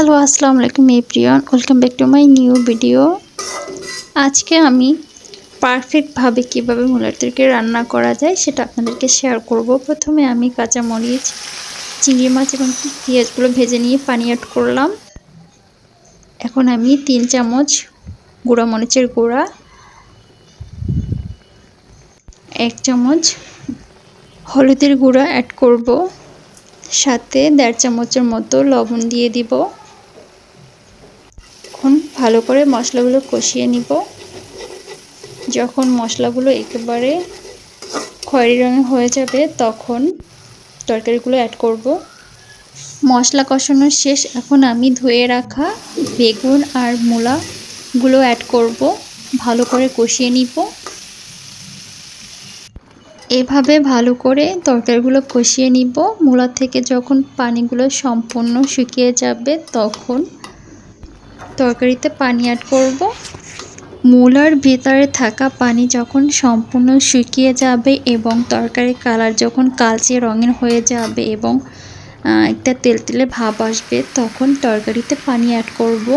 Hello, আসসালামু আলাইকুম everyone, welcome back to my new video. আজকে আমি পারফেক্টভাবে কীভাবে মূলার তরকারি রান্না করা যায় সেটা আপনাদেরকে শেয়ার করব। প্রথমে আমি কাঁচামরিচ, চিংড়ি মাছ এবং পেঁয়াজগুলো ভেজে নিয়ে পানি অ্যাড করলাম। এখন আমি 3 চামচ গুঁড়া মরিচের গুঁড়া, 1 চামচ হলুদের গুঁড়া অ্যাড করব, সাথে 1.5 চামচের মতো লবণ দিয়ে দিব। এখন ভালো করে মশলাগুলো কষিয়ে নিব। যখন মশলাগুলো একেবারে খয়েরি রঙের হয়ে যাবে তখন তরকারিগুলো অ্যাড করব। মশলা কষানো শেষ। এখন আমি ধুয়ে রাখা বেগুন আর মূলাগুলো অ্যাড করব, ভালো করে কষিয়ে নিব। এভাবে ভালো করে তরকারিগুলো কষিয়ে নিব। মূলা থেকে যখন পানিগুলো সম্পূর্ণ শুকিয়ে যাবে তখন তরকারিতে পানি অ্যাড করব। মূলার ভিতরে থাকা পানি যখন সম্পূর্ণ শুকিয়ে যাবে এবং তরকারির কালার যখন কালচে রঙের হয়ে যাবে এবং একটা তেলতেলে ভাব আসবে তখন তরকারিতে পানি অ্যাড করব।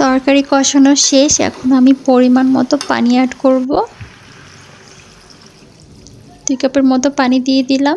তরকারি কষানো শেষ। এখন আমি পরিমাণ মতো পানি অ্যাড করব। 2 কাপের মতো পানি দিয়ে দিলাম।